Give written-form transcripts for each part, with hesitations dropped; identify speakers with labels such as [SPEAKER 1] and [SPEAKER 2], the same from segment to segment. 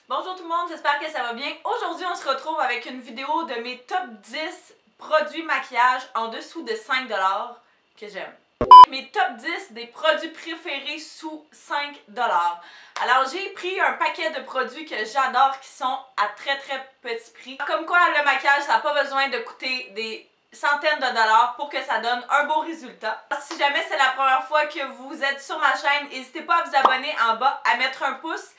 [SPEAKER 1] Bonjour tout le monde, j'espère que ça va bien. Aujourd'hui, on se retrouve avec une vidéo de mes top 10 produits maquillage en dessous de 5$ que j'aime. Mes top 10 des produits préférés sous 5$. Alors, j'ai pris un paquet de produits que j'adore qui sont à très petit prix. Comme quoi, le maquillage, ça n'a pas besoin de coûter des centaines de dollars pour que ça donne un beau résultat. Si jamais c'est la première fois que vous êtes sur ma chaîne, n'hésitez pas à vous abonner en bas, à mettre un pouce.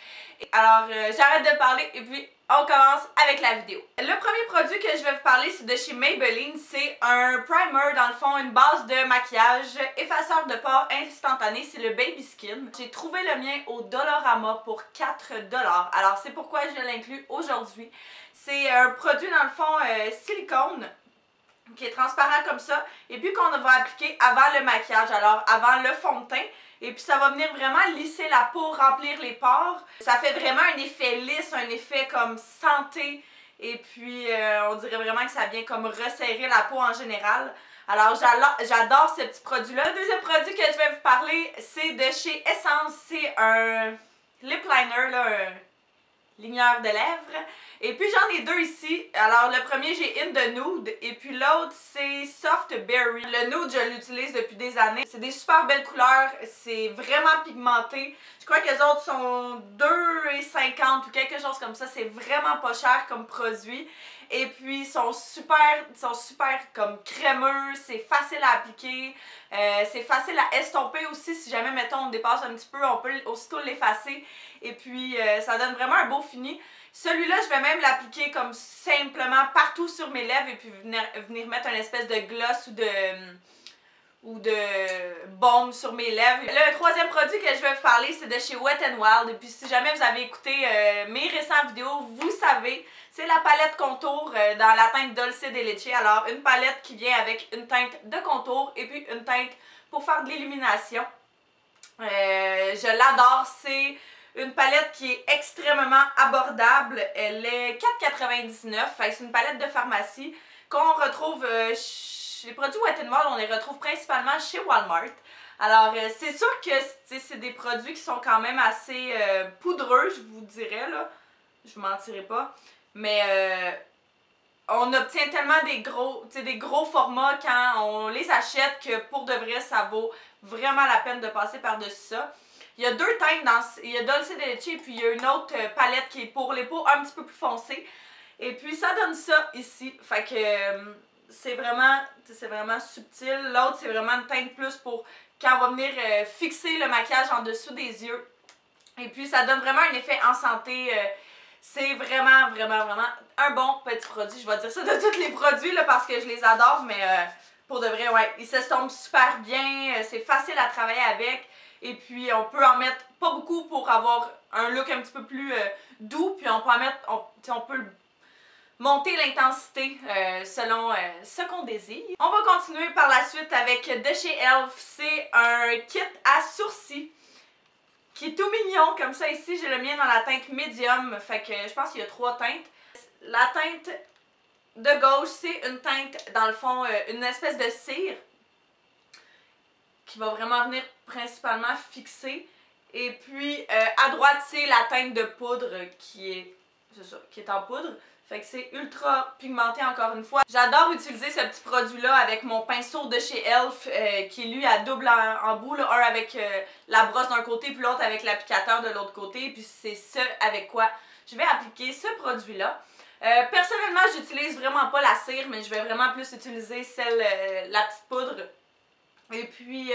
[SPEAKER 1] Alors, j'arrête de parler et puis on commence avec la vidéo. Le premier produit que je vais vous parler, c'est de chez Maybelline. C'est un primer, dans le fond, une base de maquillage, effaceur de pores instantané. C'est le Baby Skin. J'ai trouvé le mien au Dollarama pour 4$. Alors, c'est pourquoi je l'inclus aujourd'hui. C'est un produit, dans le fond, silicone, qui est transparent comme ça, et puis qu'on va appliquer avant le maquillage, alors avant le fond de teint. Et puis ça va venir vraiment lisser la peau, remplir les pores. Ça fait vraiment un effet lisse, un effet comme santé. Et puis on dirait vraiment que ça vient comme resserrer la peau en général. Alors j'adore ce petit produit-là. Le deuxième produit que je vais vous parler, c'est de chez Essence. C'est un lip liner, là, un ligneur de lèvres. Et puis j'en ai deux ici. Alors le premier, j'ai In the Nude, et puis l'autre c'est Soft Berry. Le Nude, je l'utilise depuis des années. C'est des super belles couleurs, c'est vraiment pigmenté. Je crois que les autres sont 2,50$ ou quelque chose comme ça. C'est vraiment pas cher comme produit. Et puis ils sont super comme crémeux, c'est facile à appliquer, c'est facile à estomper aussi. Si jamais, mettons, on dépasse un petit peu, on peut aussitôt l'effacer. Et puis ça donne vraiment un beau fini. Celui-là, je vais même l'appliquer comme simplement partout sur mes lèvres et puis venir mettre une espèce de gloss ou de baume sur mes lèvres. Le troisième produit que je vais vous parler, c'est de chez Wet n Wild. Et puis si jamais vous avez écouté mes récentes vidéos, vous savez, c'est la palette contour dans la teinte Dolce de Leche. Alors, une palette qui vient avec une teinte de contour et puis une teinte pour faire de l'illumination. Je l'adore, c'est une palette qui est extrêmement abordable. Elle est 4,99$. C'est une palette de pharmacie qu'on retrouve les produits Wet n Wild, on les retrouve principalement chez Walmart. Alors, c'est sûr que c'est des produits qui sont quand même assez poudreux, je vous dirais, là. Je vous mentirai pas. Mais on obtient tellement des gros formats quand on les achète que pour de vrai, ça vaut vraiment la peine de passer par-dessus ça. Il y a deux teintes, il y a Dolce de Leche et puis il y a une autre palette qui est pour les peaux un petit peu plus foncées. Et puis ça donne ça ici. Fait que c'est vraiment subtil. L'autre, c'est vraiment une teinte plus pour quand on va venir fixer le maquillage en dessous des yeux. Et puis ça donne vraiment un effet en santé. C'est vraiment un bon petit produit. Je vais dire ça de tous les produits là, parce que je les adore, mais pour de vrai, ouais, ils s'estompent super bien. C'est facile à travailler avec. Et puis on peut en mettre pas beaucoup pour avoir un look un petit peu plus doux. Puis on peut en mettre, on peut monter l'intensité selon ce qu'on désire. On va continuer par la suite avec de chez Elf. C'est un kit à sourcils qui est tout mignon. Comme ça ici, j'ai le mien dans la teinte médium. Fait que je pense qu'il y a 3 teintes. La teinte de gauche, c'est une teinte, dans le fond, une espèce de cire qui va vraiment venir principalement fixer. Et puis à droite, c'est la teinte de poudre qui est en poudre. Fait que c'est ultra pigmenté encore une fois. J'adore utiliser ce petit produit-là avec mon pinceau de chez Elf qui est lui à double embout. Là, un avec la brosse d'un côté puis l'autre avec l'applicateur de l'autre côté. Puis c'est ce avec quoi je vais appliquer ce produit-là. Personnellement, j'utilise vraiment pas la cire, mais je vais vraiment plus utiliser la petite poudre. Et puis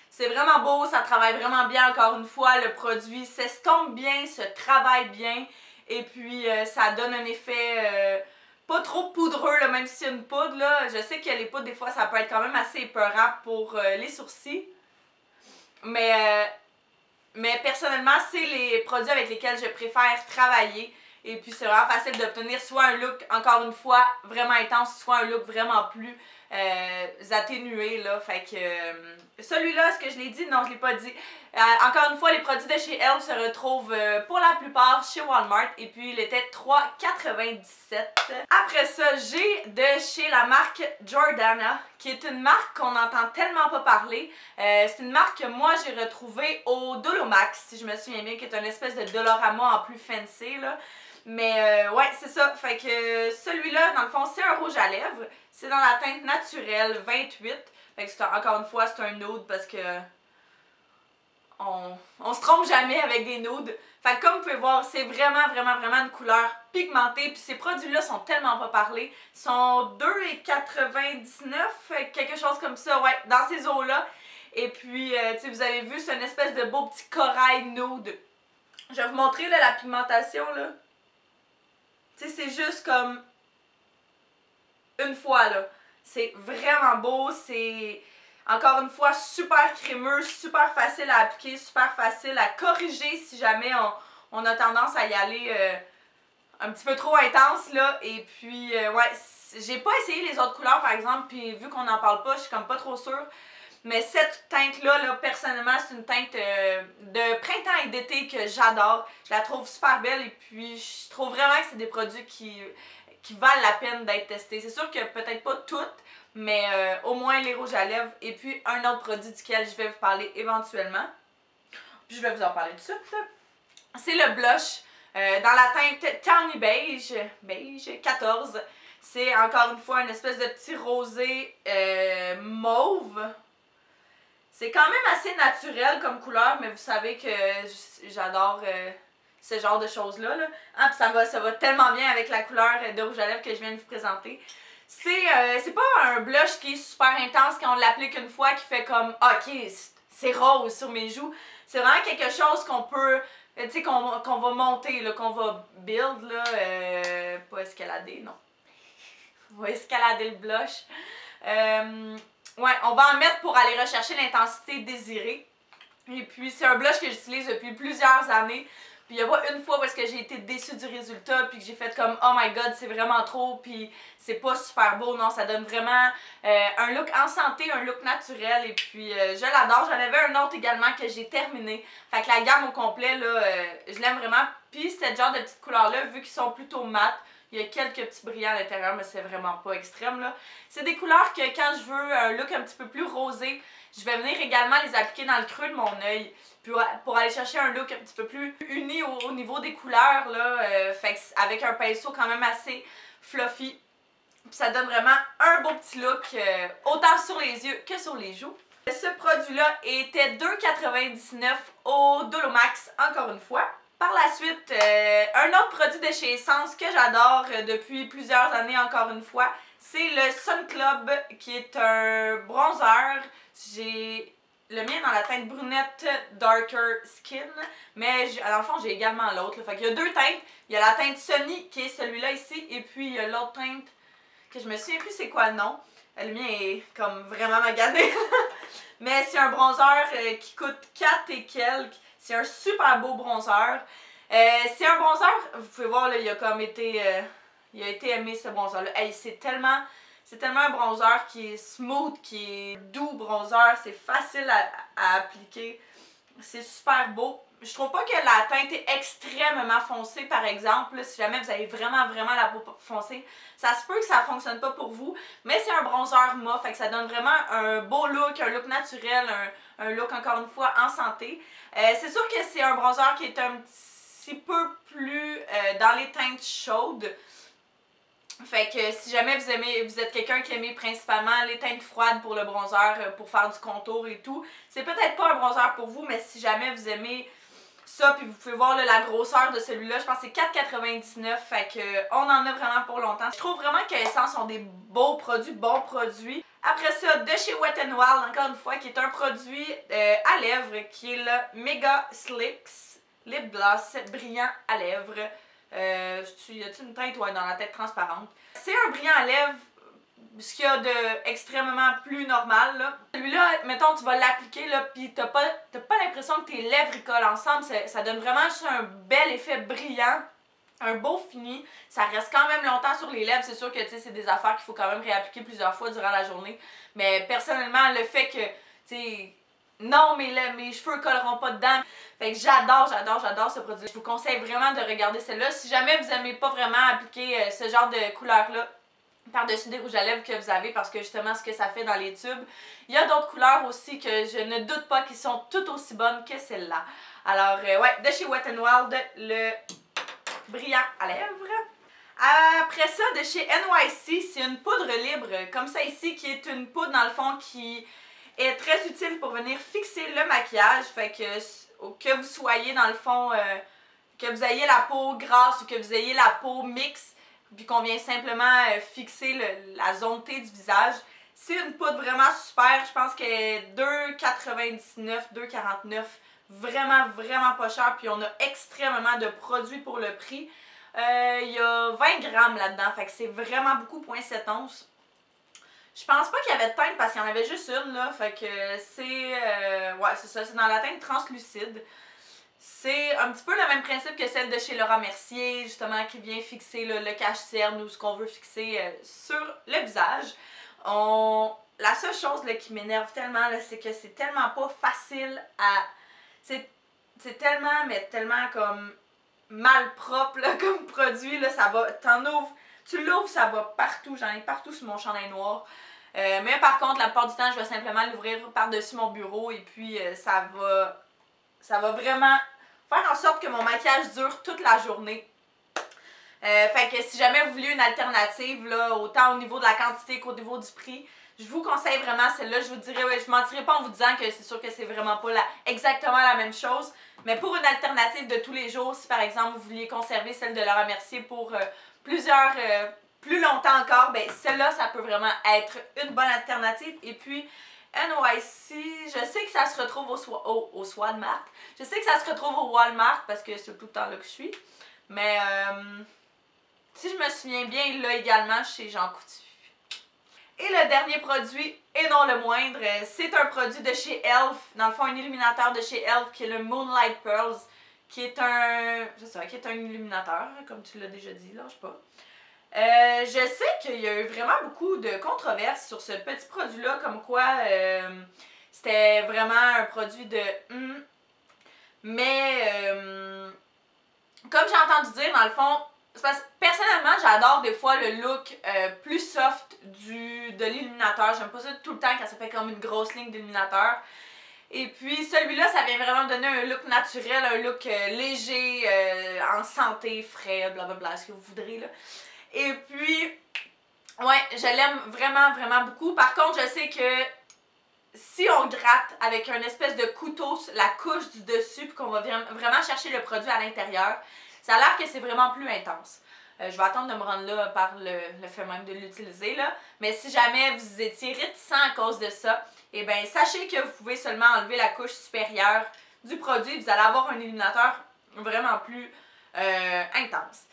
[SPEAKER 1] c'est vraiment beau, ça travaille vraiment bien encore une fois. Le produit s'estompe bien, se travaille bien. Et puis ça donne un effet pas trop poudreux, là, même si c'est une poudre. Là. Je sais que les poudres, des fois, ça peut être quand même assez épeurant pour les sourcils. Mais personnellement, c'est les produits avec lesquels je préfère travailler. Et puis c'est vraiment facile d'obtenir soit un look, encore une fois, vraiment intense, soit un look vraiment plus atténués, là. Fait que celui-là, est-ce que je l'ai dit? Non, je l'ai pas dit. Encore une fois, les produits de chez Elle se retrouvent pour la plupart chez Walmart. Et puis, il était 3,97 $. Après ça, j'ai de chez la marque Jordana, qui est une marque qu'on n'entend tellement pas parler. C'est une marque que moi, j'ai retrouvée au Dolomax, si je me souviens bien, qui est une espèce de Dolorama en plus fancy, là. Mais ouais, c'est ça. Fait que celui-là, dans le fond, c'est un rouge à lèvres. C'est dans la teinte naturelle 28. Fait que encore une fois, c'est un nude parce que on se trompe jamais avec des nudes. Fait que comme vous pouvez voir, c'est vraiment une couleur pigmentée. Puis ces produits-là sont tellement pas parlés. Ils sont 2,99, quelque chose comme ça, ouais, dans ces eaux-là. Et puis, tu sais, vous avez vu, c'est une espèce de beau petit corail nude. Je vais vous montrer là, la pigmentation, là. Tu sais, c'est juste comme une fois, là. C'est vraiment beau, c'est encore une fois super crémeux, super facile à appliquer, super facile à corriger si jamais on a tendance à y aller un petit peu trop intense, là. Et puis, ouais, j'ai pas essayé les autres couleurs, par exemple, puis vu qu'on n'en parle pas, je suis comme pas trop sûre. Mais cette teinte-là, là, personnellement, c'est une teinte de printemps et d'été que j'adore. Je la trouve super belle et puis je trouve vraiment que c'est des produits qui valent la peine d'être testés. C'est sûr que peut-être pas toutes, mais au moins les rouges à lèvres et puis un autre produit duquel je vais vous parler éventuellement. Puis je vais vous en parler tout de suite. C'est le blush dans la teinte Tawny Beige, beige 14. C'est encore une fois une espèce de petit rosé mauve. C'est quand même assez naturel comme couleur, mais vous savez que j'adore ce genre de choses-là. Là. Ah, puis ça va tellement bien avec la couleur de rouge à lèvres que je viens de vous présenter. C'est pas un blush qui est super intense quand on l'applique une fois, qui fait comme « Ok, c'est rose sur mes joues ». C'est vraiment quelque chose qu'on peut, tu sais, qu'on va monter, qu'on va build, là, pas escalader, non. On va escalader le blush. Ouais, on va en mettre pour aller rechercher l'intensité désirée. Et puis, c'est un blush que j'utilise depuis plusieurs années. Puis, il n'y a pas une fois où est-ce que j'ai été déçue du résultat, puis que j'ai fait comme « Oh my god, c'est vraiment trop », puis c'est pas super beau. Non, ça donne vraiment un look en santé, un look naturel. Et puis, je l'adore. J'en avais un autre également que j'ai terminé. Fait que la gamme au complet, là, je l'aime vraiment. Puis, ce genre de petites couleurs-là, vu qu'ils sont plutôt mat, il y a quelques petits brillants à l'intérieur, mais c'est vraiment pas extrême, là. C'est des couleurs que quand je veux un look un petit peu plus rosé, je vais venir également les appliquer dans le creux de mon œil pour aller chercher un look un petit peu plus uni au niveau des couleurs, là. Fait que avec un pinceau quand même assez fluffy. Puis ça donne vraiment un beau petit look, autant sur les yeux que sur les joues. Ce produit-là était 2,99 $ au Dolomax, encore une fois. Par la suite, un autre produit de chez Essence que j'adore depuis plusieurs années, encore une fois, c'est le Sun Club, qui est un bronzer. J'ai le mien dans la teinte brunette Darker Skin, mais dans le fond, j'ai également l'autre. Fait qu'il y a deux teintes. Il y a la teinte Sunny, qui est celui-là ici, et puis il y a l'autre teinte, que je me souviens plus c'est quoi le nom. Le mien est comme vraiment magané. Mais c'est un bronzer qui coûte 4 et quelques. C'est un super beau bronzer. C'est un bronzer, vous pouvez voir, là, il a comme été, il a été aimé ce bronzer-là. Hey, c'est tellement un bronzer qui est smooth, qui est doux bronzer. C'est facile à appliquer. C'est super beau. Je trouve pas que la teinte est extrêmement foncée, par exemple. Si jamais vous avez vraiment la peau foncée, ça se peut que ça fonctionne pas pour vous. Mais c'est un bronzer mat, fait que ça donne vraiment un beau look, un look naturel, un look encore une fois en santé. C'est sûr que c'est un bronzer qui est un petit peu plus dans les teintes chaudes. Fait que si jamais vous êtes quelqu'un qui aime principalement les teintes froides pour le bronzer, pour faire du contour et tout, c'est peut-être pas un bronzer pour vous, mais si jamais vous aimez ça, puis vous pouvez voir là, la grosseur de celui-là, je pense que c'est 4,99 $, fait que on en a vraiment pour longtemps. Je trouve vraiment que Essence sont des beaux produits, bons produits. Après ça, de chez Wet n Wild, encore une fois, qui est un produit à lèvres, qui est le Mega Slicks Lip Gloss brillant à lèvres. Y a-t-il une teinte? Ouais, dans la tête transparente. C'est un brillant à lèvres, ce qu'il y a de extrêmement plus normal, là. Celui-là, mettons, tu vas l'appliquer, là, pis t'as pas l'impression que tes lèvres y collent ensemble. Ça donne vraiment juste un bel effet brillant. un beau fini. Ça reste quand même longtemps sur les lèvres. C'est sûr que c'est des affaires qu'il faut quand même réappliquer plusieurs fois durant la journée. Mais personnellement, le fait que, non, mes cheveux colleront pas dedans. Fait que j'adore ce produit. Je vous conseille vraiment de regarder celle-là. Si jamais vous n'aimez pas vraiment appliquer ce genre de couleur-là par-dessus des rouges à lèvres que vous avez, parce que justement ce que ça fait dans les tubes, il y a d'autres couleurs aussi que je ne doute pas qui sont tout aussi bonnes que celle-là. Alors, ouais, de chez Wet n Wild, le brillant à lèvres. Après ça, de chez NYC, c'est une poudre libre, comme ça ici, qui est une poudre dans le fond qui est très utile pour venir fixer le maquillage. Fait que vous soyez dans le fond, que vous ayez la peau grasse ou que vous ayez la peau mixte, puis qu'on vient simplement fixer la zone T du visage. C'est une poudre vraiment super, je pense qu'elle est 2,99, 2,49. Vraiment pas cher, puis on a extrêmement de produits pour le prix. Il y a 20 grammes là-dedans, fait que c'est vraiment beaucoup, 0,7 onces. Je pense pas qu'il y avait de teinte parce qu'il y en avait juste une, là, fait que c'est... ouais, c'est ça, c'est dans la teinte translucide. C'est un petit peu le même principe que celle de chez Laura Mercier, justement, qui vient fixer le cache-cerne ou ce qu'on veut fixer sur le visage. La seule chose là, qui m'énerve tellement, c'est que c'est tellement pas facile à... C'est tellement, mais tellement comme mal propre là, comme produit, là, ça va, tu l'ouvres, ça va partout, j'en ai partout sur mon chandail noir. Mais par contre, la plupart du temps, je vais simplement l'ouvrir par-dessus mon bureau et puis ça va vraiment faire en sorte que mon maquillage dure toute la journée. Fait que si jamais vous voulez une alternative, là, autant au niveau de la quantité qu'au niveau du prix, je vous conseille vraiment celle-là. Je vous dirais, ouais, je mentirais pas en vous disant que c'est sûr que c'est vraiment pas exactement la même chose. Mais pour une alternative de tous les jours, si par exemple vous vouliez conserver celle de Laura Mercier pour plus longtemps encore, ben celle-là, ça peut vraiment être une bonne alternative. Et puis, NYC, je sais que ça se retrouve au Walmart. Je sais que ça se retrouve au Walmart parce que c'est tout le temps là que je suis. Mais si je me souviens bien, il l'a également chez Jean Coutu. Et le dernier produit, et non le moindre, c'est un produit de chez e.l.f. Dans le fond, un illuminateur de chez e.l.f. qui est le Moonlight Pearls, qui est un illuminateur, comme tu l'as déjà dit, lâche pas. Je sais qu'il y a eu vraiment beaucoup de controverses sur ce petit produit-là, comme quoi c'était vraiment un produit de mais comme j'ai entendu dire, dans le fond, parce que personnellement, j'adore des fois le look plus soft de l'illuminateur. J'aime pas ça tout le temps quand ça fait comme une grosse ligne d'illuminateur. Et puis celui-là, ça vient vraiment me donner un look naturel, un look léger, en santé, frais, blablabla, ce que vous voudrez là. Et puis, ouais, je l'aime vraiment beaucoup. Par contre, je sais que si on gratte avec un espèce de couteau la couche du dessus puis qu'on va vraiment chercher le produit à l'intérieur, ça a l'air que c'est vraiment plus intense. Je vais attendre de me rendre là par le fait même de l'utiliser là. Mais si jamais vous étiez réticent à cause de ça, eh bien sachez que vous pouvez seulement enlever la couche supérieure du produit. Vous allez avoir un illuminateur vraiment plus intense.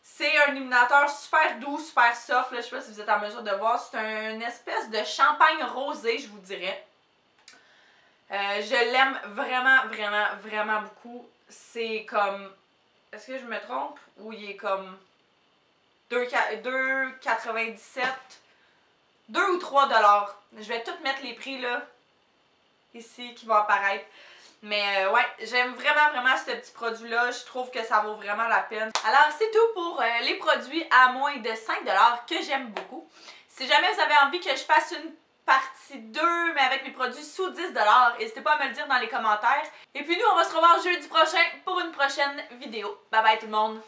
[SPEAKER 1] C'est un illuminateur super doux, super soft. Là, je sais pas si vous êtes en mesure de voir. C'est une espèce de champagne rosé, je vous dirais. Je l'aime vraiment beaucoup. C'est comme... Est-ce que je me trompe? Ou il est comme 2,97 2 ou 3 $. Je vais tout mettre les prix là, ici, qui vont apparaître. Mais ouais, j'aime vraiment ce petit produit-là. Je trouve que ça vaut vraiment la peine. Alors, c'est tout pour les produits à moins de 5 $ que j'aime beaucoup. Si jamais vous avez envie que je fasse une partie 2, mais avec mes produits sous 10 $, n'hésitez pas à me le dire dans les commentaires. Et puis nous, on va se revoir jeudi prochain pour une prochaine vidéo. Bye bye tout le monde!